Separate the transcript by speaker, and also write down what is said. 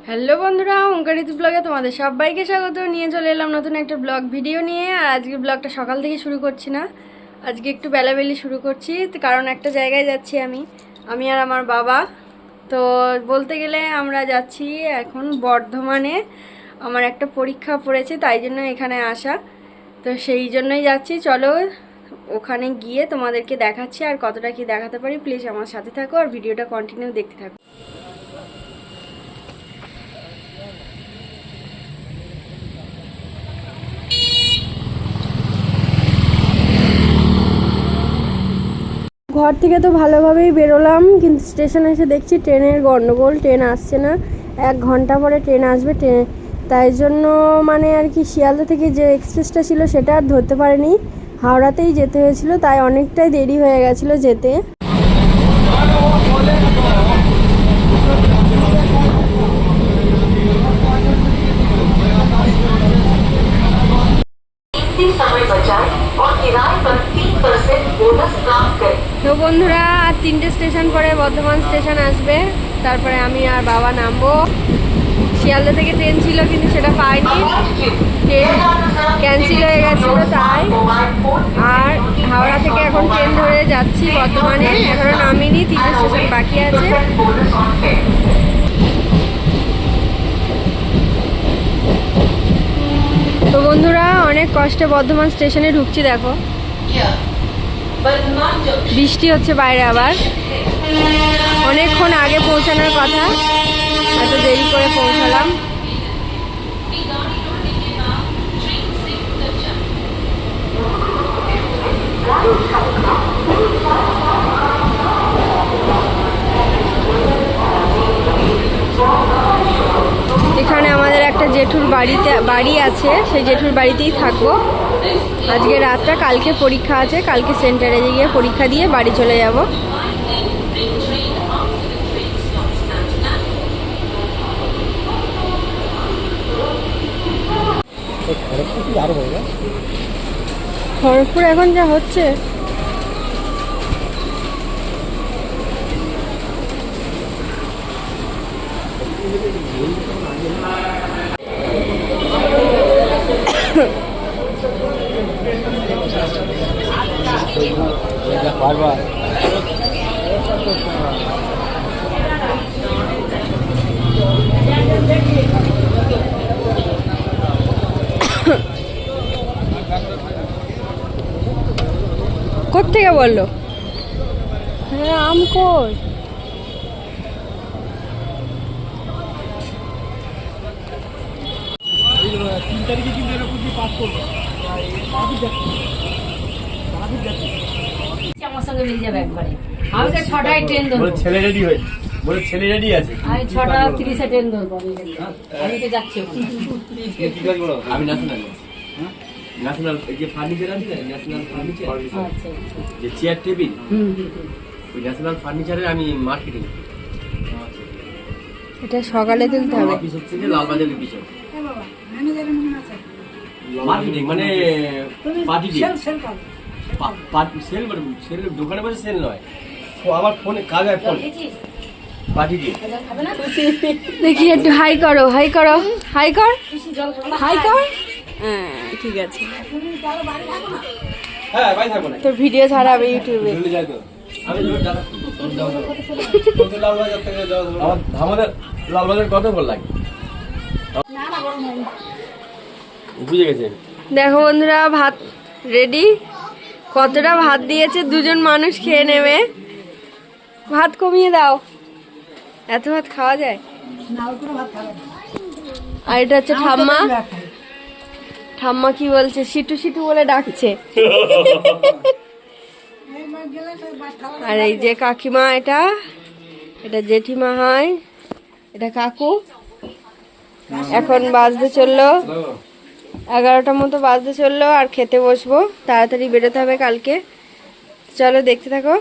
Speaker 1: Hello বন্ধুরা, ওঙ্কারিত ব্লগে তোমাদের সবাইকে স্বাগত। নিয়ে চলে এলাম নতুন একটা ব্লগ ভিডিও নিয়ে। আর আজকে ব্লগটা সকাল থেকে শুরু করছি না, আজকে একটু বেলাবেলি শুরু করছি, কারণ একটা জায়গায় যাচ্ছি আমি আর আমার বাবা। তো বলতে গেলে আমরা যাচ্ছি এখন বর্ধমানে। আমার একটা পরীক্ষা পড়েছে, তাই জন্য এখানে আসা। তো সেই জন্যই যাচ্ছি। চলো ওখানে গিয়ে তোমাদেরকে দেখাচ্ছি, আর কতটা কি দেখাতে পারি। প্লিজ আমার সাথে থাকো আর ভিডিওটা কন্টিনিউ দেখতে থাকো। ঘর থেকে তো ভালোভাবেই বেরোলাম, কিন্তু স্টেশনে এসে দেখছি ট্রেনের গন্ডগোল, ট্রেন আসছে না। 1 ঘন্টা পরে ট্রেন আসবে, তাই জন্য মানে আর কি শিয়ালদা থেকে যে এক্সপ্রেসটা ছিল সেটা আর ধরতে পারিনি, হাওড়াতেই যেতে হয়েছিল, তাই অনেকটাই দেরি হয়ে গেছিলো যেতে। তো বন্ধুরা, আর 3টে স্টেশন পরে বর্ধমান স্টেশন আসবে, তারপরে আমি আর বাবা নামবো। শিয়ালদা থেকে ট্রেন ছিল কিন্তু সেটা পাইনি, ট্রেন ক্যান্সেল হয়ে গেছিলো তাই। আর হাওড়া থেকে এখন ট্রেন ধরে যাচ্ছি বর্ধমানে, এখনো নামিনি, 3টে স্টেশন বাকি আছে। তো বন্ধুরা, অনেক কষ্টে বর্ধমান স্টেশনে ঢুকছি, দেখো বৃষ্টি হচ্ছে বাইরে, আবার অনেকক্ষণ আগে পৌঁছানোর কথা, এত দেরি করে পৌঁছালাম। এখানে আমাদের একটা জেঠুর বাড়ি আছে, সেই জেঠুর বাড়িতেই থাকবো আজকে রাতটা। কালকে পরীক্ষা আছে, কালকে সেন্টারে গিয়ে পরীক্ষা দিয়ে বাড়ি চলে যাব। খড়গপুর এখন যা হচ্ছে, কোত্থেকে বললো? হ্যাঁ, আম কই?
Speaker 2: আমার সঙ্গে মিলে যাবে একবারে। আমি তো 6টায় ট্রেন ধরবো।
Speaker 3: ছেলে রেডি হয়ে বলে ছেলে রেডি আছে।
Speaker 2: আমি 6:30 ট্রেন ধরবো। আমি তো যাচ্ছি।
Speaker 3: আমি ন্যাশনাল ন্যাশনাল এই যে ফার্নিচার আছে না, ন্যাশনাল ফার্নিচার,
Speaker 2: আচ্ছা
Speaker 3: যে চেয়ার টেবিল, ওই ন্যাশনাল ফার্নিচারের আমি মার্কেটিং।
Speaker 1: এটা সকালে তুলতে হবে।
Speaker 3: অফিস হচ্ছে যে লালবাজারের পিছনে। মার্কেটিং মানে পার্টি ডে, সেল দোকানে বসে সেল নয়, আমার ফোনে কাজ হয়, ফোন পার্টি ডে।
Speaker 1: দেখি একটু হাই করো, হাই করো, হাই কর, হাই কর। হ্যাঁ, ঠিক আছে।
Speaker 3: হ্যাঁ, ভাই থাকো না
Speaker 1: তোর ভিডিও ছাড়াবে ইউটিউবে।
Speaker 3: আমি লালবাজার থেকে আমাদের লালবাজার কত বল লাগে বুঝে গেছে।
Speaker 1: দেখো বন্ধুরা, ভাত রেডি। কতটা ভাত দিয়েছে, 2জন মানুষ খেয়ে নেবে। ভাত কমিয়ে দাও, এত ভাত খাওয়া যায়? আর এটা হচ্ছে ঠাম্মা। ঠাম্মা কি বলছে, সিটু সিটু বলে ডাকছে। আর এই যে কাকিমা, এটা জেঠিমা হয়, এটা কাকু। এখন বাজতে চললো 11টার মতো বাজতে চললো, আর খেতে বসবো। তাড়াতাড়ি বেরোতে হবে কালকে। চলো দেখতে থাকো।